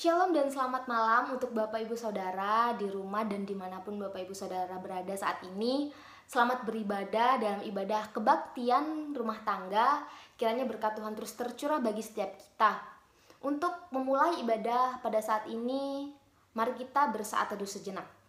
Shalom dan selamat malam untuk Bapak Ibu Saudara di rumah dan dimanapun Bapak Ibu Saudara berada saat ini. Selamat beribadah dalam ibadah kebaktian rumah tangga. Kiranya berkat Tuhan terus tercurah bagi setiap kita. Untuk memulai ibadah pada saat ini, mari kita bersaat teduh sejenak.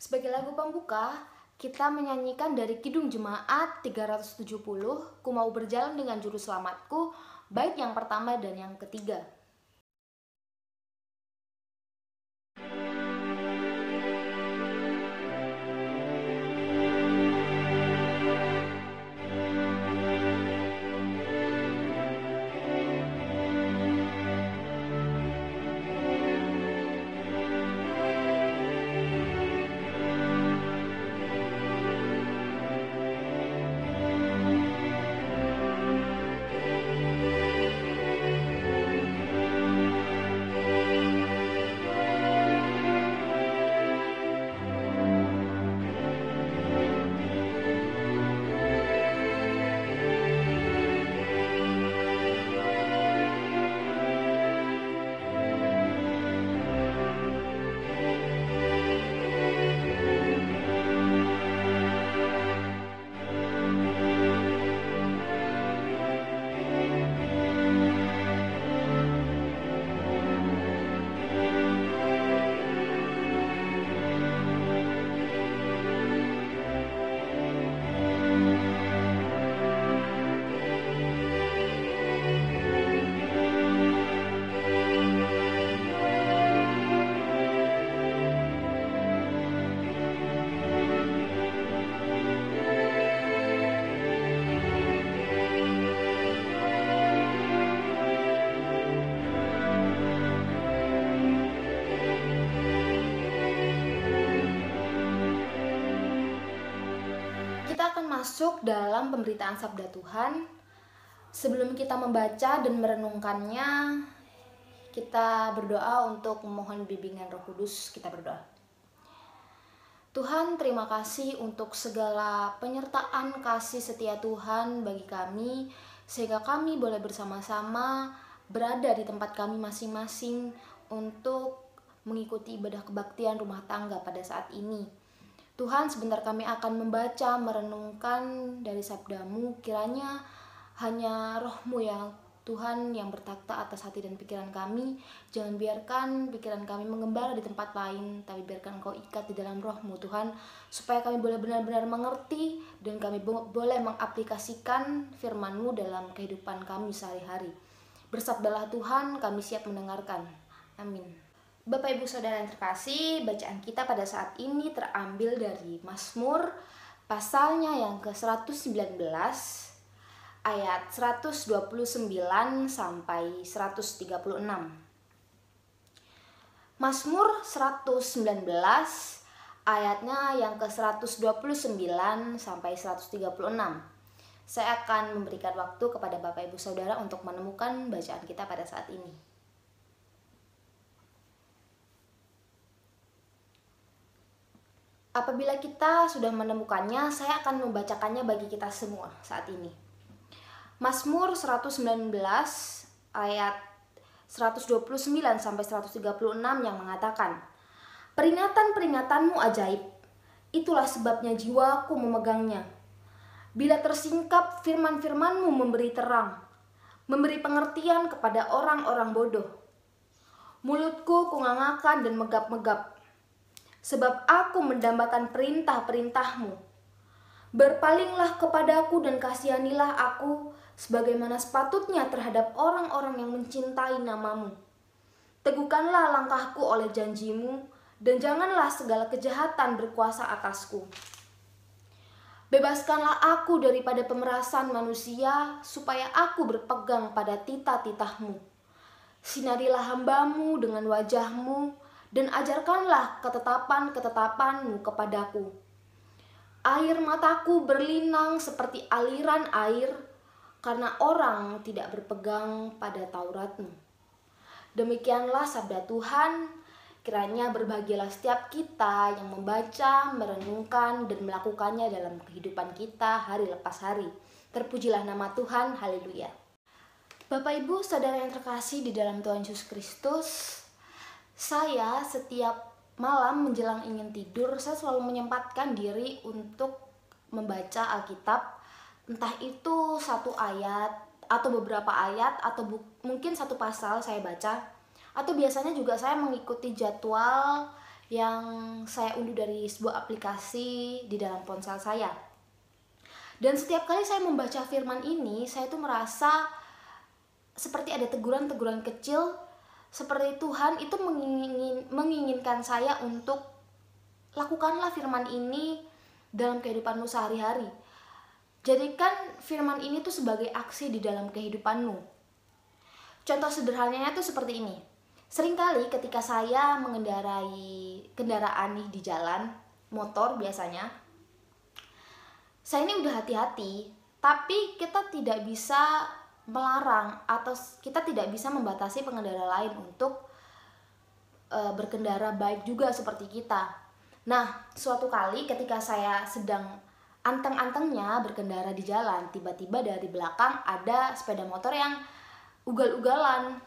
Sebagai lagu pembuka, kita menyanyikan dari Kidung Jemaat 370, Ku Mau Berjalan Dengan Juru Selamatku, bait yang pertama dan yang ketiga. Kita akan masuk dalam pemberitaan Sabda Tuhan. Sebelum kita membaca dan merenungkannya, kita berdoa untuk memohon bimbingan Roh Kudus. Kita berdoa. Tuhan, terima kasih untuk segala penyertaan kasih setia Tuhan bagi kami, sehingga kami boleh bersama-sama berada di tempat kami masing-masing untuk mengikuti ibadah kebaktian rumah tangga pada saat ini. Tuhan, sebentar kami akan membaca, merenungkan dari sabda-Mu. Kiranya hanya Roh-Mu ya Tuhan yang bertakhta atas hati dan pikiran kami. Jangan biarkan pikiran kami mengembara di tempat lain, tapi biarkan Engkau ikat di dalam Roh-Mu Tuhan, supaya kami boleh benar-benar mengerti dan kami boleh mengaplikasikan firman-Mu dalam kehidupan kami sehari-hari. Bersabdalah Tuhan, kami siap mendengarkan. Amin. Bapak Ibu Saudara yang terkasih, bacaan kita pada saat ini terambil dari Mazmur pasalnya yang ke-119 ayat 129 sampai 136. Mazmur 119 ayatnya yang ke-129 sampai 136. Saya akan memberikan waktu kepada Bapak Ibu Saudara untuk menemukan bacaan kita pada saat ini. Apabila kita sudah menemukannya, saya akan membacakannya bagi kita semua saat ini. Mazmur 119 ayat 129 sampai 136 yang mengatakan, Peringatan-peringatanmu ajaib, itulah sebabnya jiwaku memegangnya. Bila tersingkap firman-firman-Mu memberi terang, memberi pengertian kepada orang-orang bodoh. Mulutku kungangakan dan megap-megap, sebab aku mendambakan perintah-perintahmu. Berpalinglah kepadaku dan kasihanilah aku, sebagaimana sepatutnya terhadap orang-orang yang mencintai namamu. Teguhkanlah langkahku oleh janjimu, dan janganlah segala kejahatan berkuasa atasku. Bebaskanlah aku daripada pemerasan manusia, supaya aku berpegang pada titah-titahmu. Sinarilah hambamu dengan wajahmu, dan ajarkanlah ketetapan-ketetapanmu kepadaku. Air mataku berlinang seperti aliran air, karena orang tidak berpegang pada Tauratmu. Demikianlah sabda Tuhan. Kiranya berbahagialah setiap kita yang membaca, merenungkan, dan melakukannya dalam kehidupan kita hari lepas hari. Terpujilah nama Tuhan, haleluya. Bapak Ibu saudara yang terkasih di dalam Tuhan Yesus Kristus, saya setiap malam menjelang ingin tidur, saya selalu menyempatkan diri untuk membaca Alkitab, entah itu satu ayat atau beberapa ayat atau mungkin satu pasal saya baca, atau biasanya juga saya mengikuti jadwal yang saya unduh dari sebuah aplikasi di dalam ponsel saya. Dan setiap kali saya membaca firman ini, saya tuh merasa seperti ada teguran-teguran kecil, seperti Tuhan itu menginginkan saya untuk lakukanlah firman ini dalam kehidupanmu sehari-hari. Jadikan firman ini tuh sebagai aksi di dalam kehidupanmu. Contoh sederhananya tuh seperti ini. Seringkali ketika saya mengendarai kendaraan nih di jalan, motor biasanya, saya ini udah hati-hati, tapi kita tidak bisa melarang atau kita tidak bisa membatasi pengendara lain untuk berkendara baik juga seperti kita. Nah, suatu kali ketika saya sedang anteng-antengnya berkendara di jalan, tiba-tiba dari belakang ada sepeda motor yang ugal-ugalan,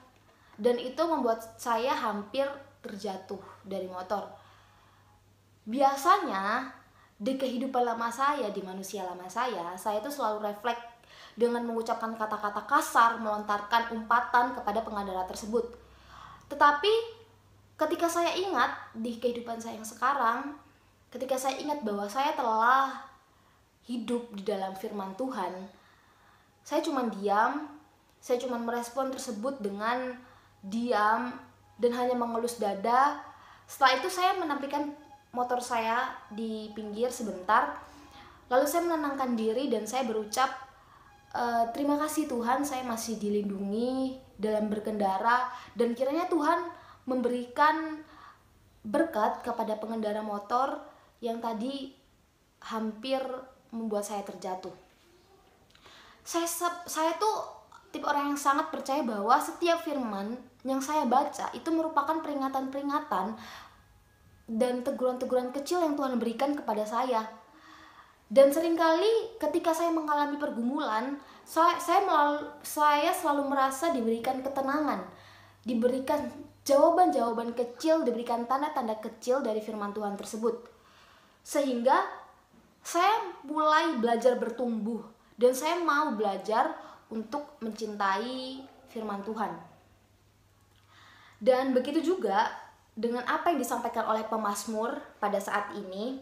dan itu membuat saya hampir terjatuh dari motor. Biasanya di kehidupan lama saya, di manusia lama saya itu selalu refleks dengan mengucapkan kata-kata kasar, melontarkan umpatan kepada pengendara tersebut. Tetapi ketika saya ingat di kehidupan saya yang sekarang, ketika saya ingat bahwa saya telah hidup di dalam firman Tuhan, saya cuma diam, saya cuma merespon tersebut dengan diam dan hanya mengelus dada. Setelah itu saya menampilkan motor saya di pinggir sebentar, lalu saya menenangkan diri dan saya berucap, terima kasih Tuhan, saya masih dilindungi dalam berkendara, dan kiranya Tuhan memberikan berkat kepada pengendara motor yang tadi hampir membuat saya terjatuh. Saya tuh tipe orang yang sangat percaya bahwa setiap firman yang saya baca itu merupakan peringatan-peringatan dan teguran-teguran kecil yang Tuhan berikan kepada saya. Dan seringkali ketika saya mengalami pergumulan, saya selalu merasa diberikan ketenangan, diberikan jawaban-jawaban kecil, diberikan tanda-tanda kecil dari firman Tuhan tersebut. Sehingga saya mulai belajar bertumbuh dan saya mau belajar untuk mencintai firman Tuhan. Dan begitu juga dengan apa yang disampaikan oleh pemazmur pada saat ini.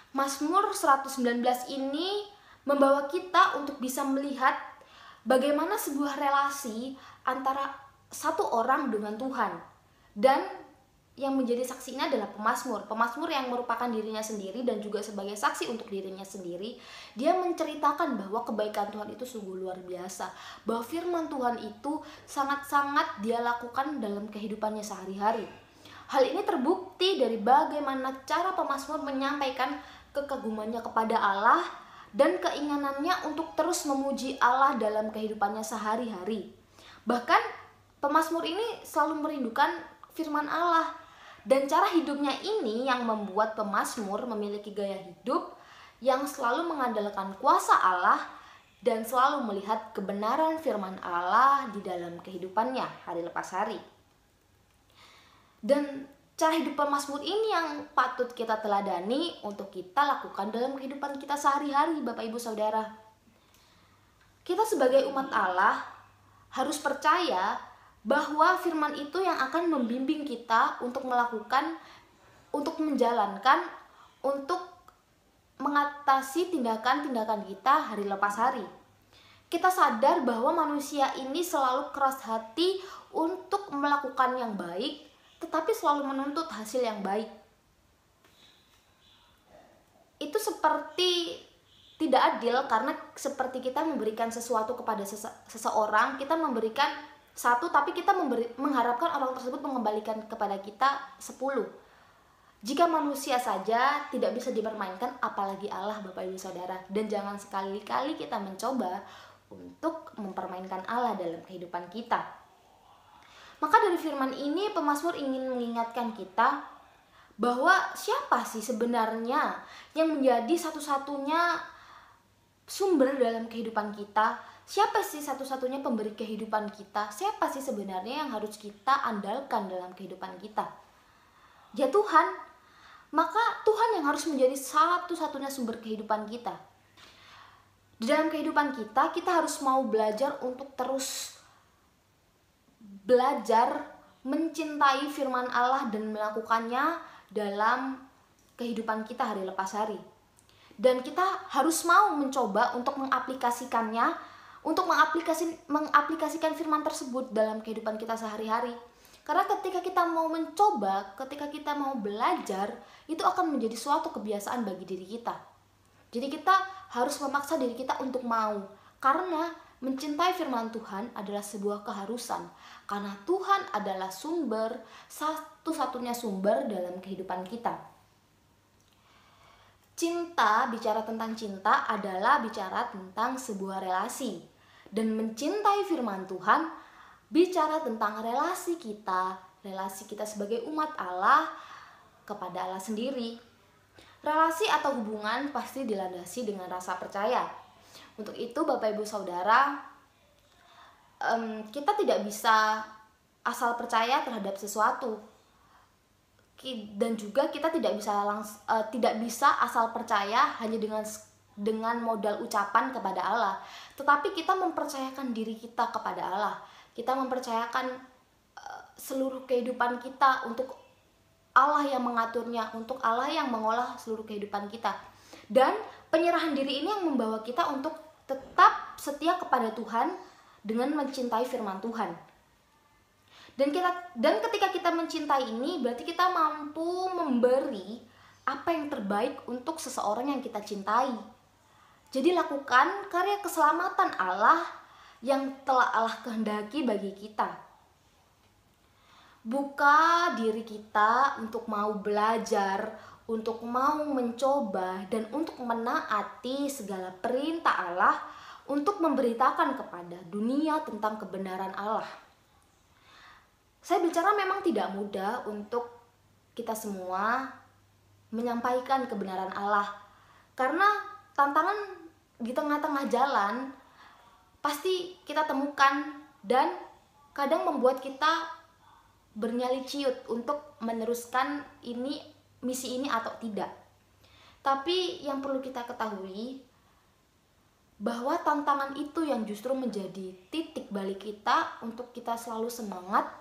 Mazmur 119 ini membawa kita untuk bisa melihat bagaimana sebuah relasi antara satu orang dengan Tuhan. Dan yang menjadi saksinya adalah pemazmur yang merupakan dirinya sendiri dan juga sebagai saksi untuk dirinya sendiri. Dia menceritakan bahwa kebaikan Tuhan itu sungguh luar biasa, bahwa firman Tuhan itu sangat-sangat dia lakukan dalam kehidupannya sehari-hari. Hal ini terbukti dari bagaimana cara pemazmur menyampaikan kekagumannya kepada Allah dan keinginannya untuk terus memuji Allah dalam kehidupannya sehari-hari. Bahkan pemazmur ini selalu merindukan firman Allah. Dan cara hidupnya ini yang membuat pemazmur memiliki gaya hidup yang selalu mengandalkan kuasa Allah dan selalu melihat kebenaran firman Allah di dalam kehidupannya hari lepas hari. Dan cara hidup pemazmur ini yang patut kita teladani untuk kita lakukan dalam kehidupan kita sehari-hari, Bapak Ibu Saudara. Kita sebagai umat Allah harus percaya bahwa firman itu yang akan membimbing kita untuk melakukan, untuk menjalankan, untuk mengatasi tindakan-tindakan kita hari lepas hari. Kita sadar bahwa manusia ini selalu keras hati untuk melakukan yang baik, tetapi selalu menuntut hasil yang baik. Itu seperti tidak adil, karena seperti kita memberikan sesuatu kepada seseorang, kita memberikan satu tapi kita mengharapkan orang tersebut mengembalikan kepada kita 10. Jika manusia saja tidak bisa dipermainkan, apalagi Allah, Bapak Ibu Saudara. Dan jangan sekali-kali kita mencoba untuk mempermainkan Allah dalam kehidupan kita. Maka dari firman ini pemazmur ingin mengingatkan kita bahwa siapa sih sebenarnya yang menjadi satu-satunya sumber dalam kehidupan kita? Siapa sih satu-satunya pemberi kehidupan kita? Siapa sih sebenarnya yang harus kita andalkan dalam kehidupan kita? Ya Tuhan. Maka Tuhan yang harus menjadi satu-satunya sumber kehidupan kita. Di dalam kehidupan kita, kita harus mau belajar untuk terus belajar mencintai firman Allah dan melakukannya dalam kehidupan kita hari lepas hari. Dan kita harus mau mencoba untuk mengaplikasikannya, untuk mengaplikasikan firman tersebut dalam kehidupan kita sehari-hari. Karena ketika kita mau mencoba, ketika kita mau belajar, itu akan menjadi suatu kebiasaan bagi diri kita. Jadi kita harus memaksa diri kita untuk mau. Karena mencintai firman Tuhan adalah sebuah keharusan. Karena Tuhan adalah sumber, satu-satunya sumber dalam kehidupan kita. Cinta, bicara tentang cinta adalah bicara tentang sebuah relasi. Dan mencintai firman Tuhan bicara tentang relasi kita sebagai umat Allah kepada Allah sendiri. Relasi atau hubungan pasti dilandasi dengan rasa percaya. Untuk itu Bapak Ibu Saudara, kita tidak bisa asal percaya terhadap sesuatu. Dan juga kita tidak bisa asal percaya hanya dengan modal ucapan kepada Allah, tetapi kita mempercayakan diri kita kepada Allah. Kita mempercayakan seluruh kehidupan kita untuk Allah yang mengaturnya, untuk Allah yang mengolah seluruh kehidupan kita. Dan penyerahan diri ini yang membawa kita untuk tetap setia kepada Tuhan dengan mencintai firman Tuhan. Dan ketika kita mencintai ini, berarti kita mampu memberi apa yang terbaik untuk seseorang yang kita cintai. Jadi lakukan karya keselamatan Allah yang telah Allah kehendaki bagi kita. Buka diri kita untuk mau belajar, untuk mau mencoba, dan untuk menaati segala perintah Allah, untuk memberitakan kepada dunia tentang kebenaran Allah. Saya bicara memang tidak mudah untuk kita semua menyampaikan kebenaran Allah, karena tantangan di tengah-tengah jalan pasti kita temukan dan kadang membuat kita bernyali ciut untuk meneruskan misi ini atau tidak. Tapi yang perlu kita ketahui bahwa tantangan itu yang justru menjadi titik balik kita untuk kita selalu semangat,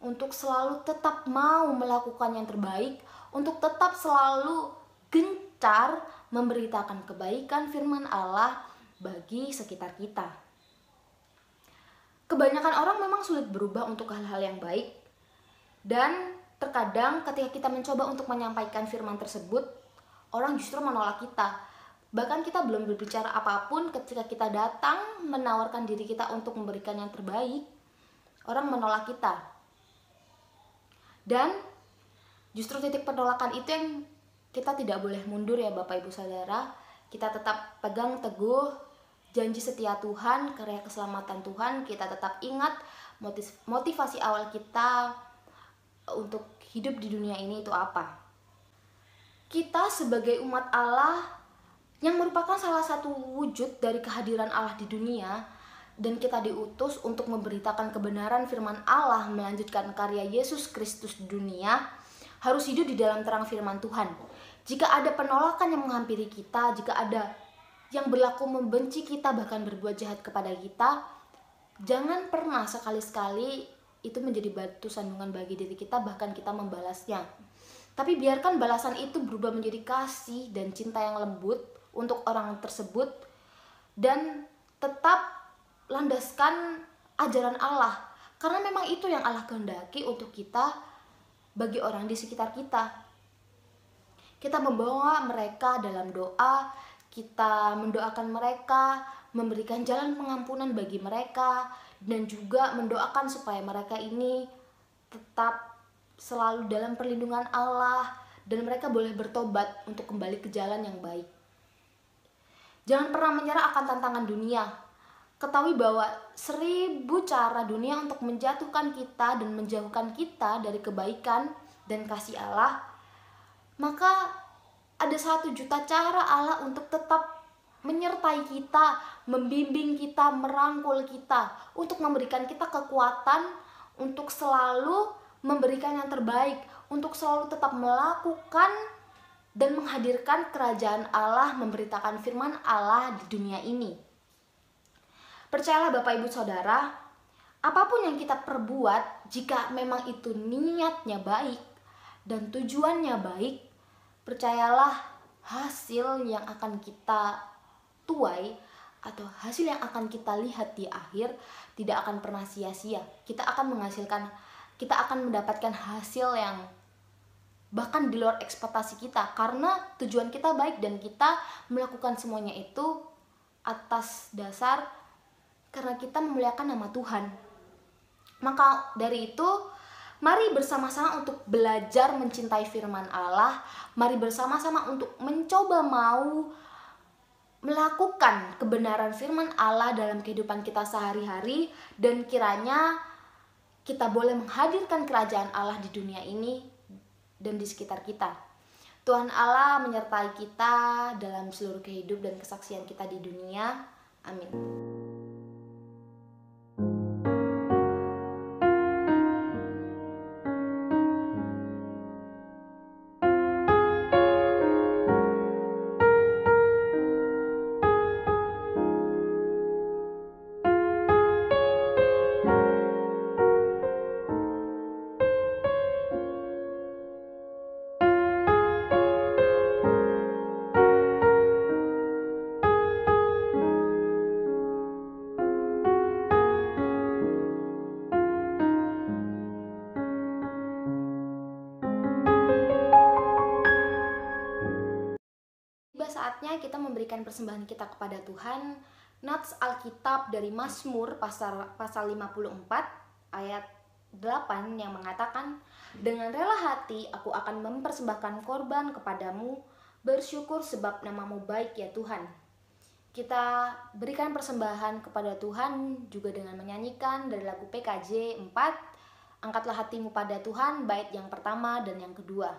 untuk selalu tetap mau melakukan yang terbaik, untuk tetap selalu gencar memberitakan kebaikan firman Allah bagi sekitar kita. Kebanyakan orang memang sulit berubah untuk hal-hal yang baik, dan terkadang ketika kita mencoba untuk menyampaikan firman tersebut, orang justru menolak kita. Bahkan kita belum berbicara apapun, ketika kita datang menawarkan diri kita untuk memberikan yang terbaik, orang menolak kita. Dan justru titik penolakan itu yang kita tidak boleh mundur ya Bapak Ibu Saudara. Kita tetap pegang teguh janji setia Tuhan, karya keselamatan Tuhan. Kita tetap ingat motivasi awal kita untuk hidup di dunia ini itu apa. Kita sebagai umat Allah yang merupakan salah satu wujud dari kehadiran Allah di dunia, dan kita diutus untuk memberitakan kebenaran firman Allah, melanjutkan karya Yesus Kristus di dunia, harus hidup di dalam terang firman Tuhan. Jika ada penolakan yang menghampiri kita, jika ada yang berlaku membenci kita, bahkan berbuat jahat kepada kita, jangan pernah sekali-sekali itu menjadi batu sandungan bagi diri kita, bahkan kita membalasnya. Tapi biarkan balasan itu berubah menjadi kasih dan cinta yang lembut untuk orang tersebut, dan tetap landaskan ajaran Allah, karena memang itu yang Allah kehendaki untuk kita bagi orang di sekitar kita. Kita membawa mereka dalam doa, kita mendoakan mereka, memberikan jalan pengampunan bagi mereka, dan juga mendoakan supaya mereka ini tetap selalu dalam perlindungan Allah, dan mereka boleh bertobat untuk kembali ke jalan yang baik. Jangan pernah menyerah akan tantangan dunia. Ketahui bahwa 1000 cara dunia untuk menjatuhkan kita dan menjauhkan kita dari kebaikan dan kasih Allah, maka ada 1 juta cara Allah untuk tetap menyertai kita, membimbing kita, merangkul kita, untuk memberikan kita kekuatan untuk selalu memberikan yang terbaik, untuk selalu tetap melakukan dan menghadirkan kerajaan Allah, memberitakan firman Allah di dunia ini. Percayalah Bapak Ibu Saudara, apapun yang kita perbuat, jika memang itu niatnya baik dan tujuannya baik, percayalah hasil yang akan kita tuai atau hasil yang akan kita lihat di akhir tidak akan pernah sia-sia. Kita akan mendapatkan hasil yang bahkan di luar ekspektasi kita, karena tujuan kita baik dan kita melakukan semuanya itu atas dasar karena kita memuliakan nama Tuhan. Maka dari itu, mari bersama-sama untuk belajar mencintai firman Allah. Mari bersama-sama untuk mencoba mau melakukan kebenaran firman Allah dalam kehidupan kita sehari-hari, dan kiranya kita boleh menghadirkan kerajaan Allah di dunia ini dan di sekitar kita. Tuhan Allah menyertai kita dalam seluruh kehidupan dan kesaksian kita di dunia. Amin. Saatnya kita memberikan persembahan kita kepada Tuhan. Nats Alkitab dari Mazmur pasal 54 ayat 8 yang mengatakan, dengan rela hati aku akan mempersembahkan korban kepadamu, bersyukur sebab namamu baik ya Tuhan. Kita berikan persembahan kepada Tuhan juga dengan menyanyikan dari lagu PKJ 4, Angkatlah hatimu pada Tuhan, bait yang pertama dan yang kedua.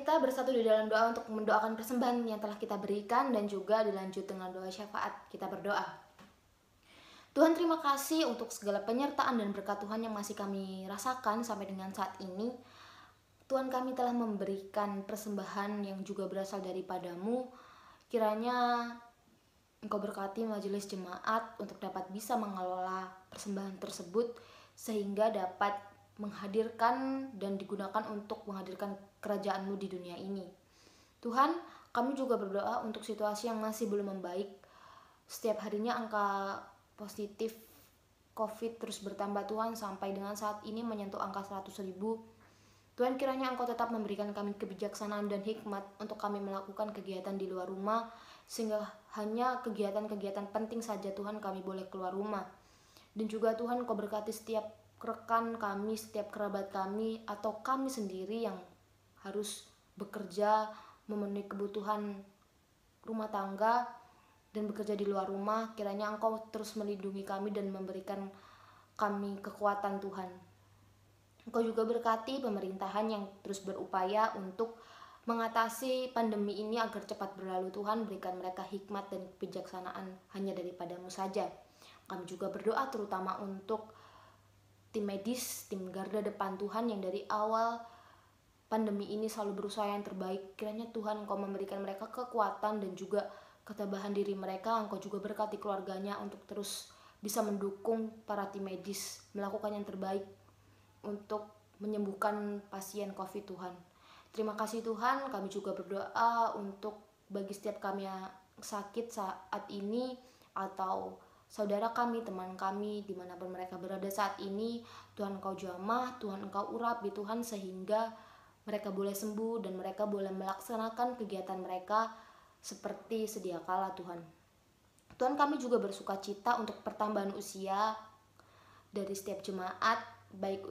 kita bersatu di dalam doa untuk mendoakan persembahan yang telah kita berikan dan juga dilanjut dengan doa syafaat. Kita berdoa. Tuhan, terima kasih untuk segala penyertaan dan berkat Tuhan yang masih kami rasakan sampai dengan saat ini. Tuhan, kami telah memberikan persembahan yang juga berasal daripada-Mu. Kiranya Engkau berkati majelis jemaat untuk dapat bisa mengelola persembahan tersebut sehingga dapat menghadirkan dan digunakan untuk menghadirkan kerajaan-Mu di dunia ini. Tuhan, kami juga berdoa untuk situasi yang masih belum membaik. Setiap harinya angka positif COVID terus bertambah Tuhan, sampai dengan saat ini menyentuh angka 100.000. Tuhan, kiranya Engkau tetap memberikan kami kebijaksanaan dan hikmat untuk kami melakukan kegiatan di luar rumah, sehingga hanya kegiatan-kegiatan penting saja Tuhan kami boleh keluar rumah. Dan juga Tuhan, Engkau berkati setiap rekan kami, setiap kerabat kami, atau kami sendiri yang harus bekerja memenuhi kebutuhan rumah tangga dan bekerja di luar rumah. Kiranya Engkau terus melindungi kami dan memberikan kami kekuatan Tuhan. Engkau juga berkati pemerintahan yang terus berupaya untuk mengatasi pandemi ini agar cepat berlalu. Tuhan, berikan mereka hikmat dan kebijaksanaan hanya daripada-Mu saja. Kami juga berdoa terutama untuk tim medis, tim garda depan Tuhan yang dari awal pandemi ini selalu berusaha yang terbaik. Kiranya Tuhan Engkau memberikan mereka kekuatan dan juga ketabahan diri mereka. Engkau juga berkati keluarganya untuk terus bisa mendukung para tim medis melakukan yang terbaik untuk menyembuhkan pasien COVID, Tuhan. Terima kasih Tuhan, kami juga berdoa untuk bagi setiap kami yang sakit saat ini atau saudara kami, teman kami, dimanapun mereka berada saat ini. Tuhan Engkau jamah, Tuhan Engkau urapi Tuhan, sehingga mereka boleh sembuh dan mereka boleh melaksanakan kegiatan mereka seperti sedia kala Tuhan. Tuhan, kami juga bersuka cita untuk pertambahan usia dari setiap jemaat, baik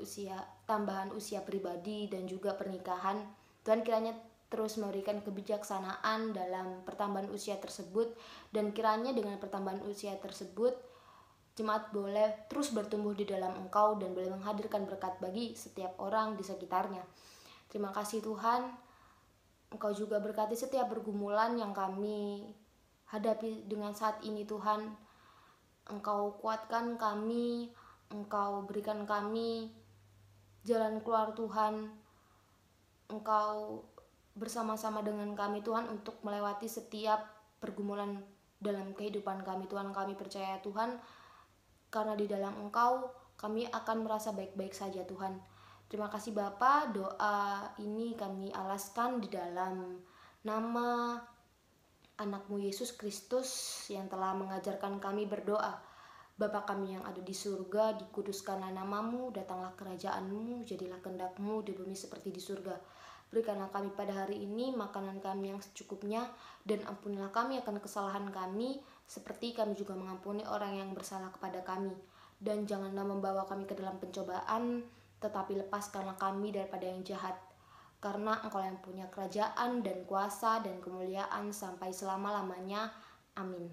tambahan usia pribadi dan juga pernikahan. Tuhan, kiranya terus memberikan kebijaksanaan dalam pertambahan usia tersebut, dan kiranya dengan pertambahan usia tersebut jemaat boleh terus bertumbuh di dalam Engkau dan boleh menghadirkan berkat bagi setiap orang di sekitarnya. Terima kasih Tuhan, Engkau juga berkati setiap pergumulan yang kami hadapi dengan saat ini Tuhan. Engkau kuatkan kami, Engkau berikan kami jalan keluar Tuhan. Engkau bersama-sama dengan kami Tuhan untuk melewati setiap pergumulan dalam kehidupan kami Tuhan. Kami percaya Tuhan, karena di dalam Engkau kami akan merasa baik-baik saja Tuhan. Terima kasih Bapa, doa ini kami alaskan di dalam nama anak-Mu Yesus Kristus yang telah mengajarkan kami berdoa. Bapa kami yang ada di surga, dikuduskanlah nama-Mu, datanglah kerajaan-Mu, jadilah kehendak-Mu di bumi seperti di surga. Berikanlah kami pada hari ini makanan kami yang secukupnya, dan ampunilah kami akan kesalahan kami, seperti kami juga mengampuni orang yang bersalah kepada kami. Dan janganlah membawa kami ke dalam pencobaan, tetapi lepaskanlah kami daripada yang jahat. Karena Engkau yang punya kerajaan dan kuasa dan kemuliaan sampai selama-lamanya. Amin.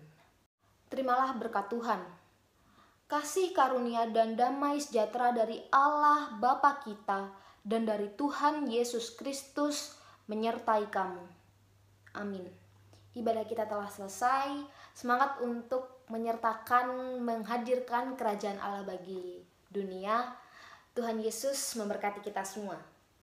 Terimalah berkat Tuhan. Kasih karunia dan damai sejahtera dari Allah Bapa kita dan dari Tuhan Yesus Kristus menyertai kamu. Amin. Ibadah kita telah selesai. Semangat untuk menghadirkan kerajaan Allah bagi dunia. Tuhan Yesus memberkati kita semua.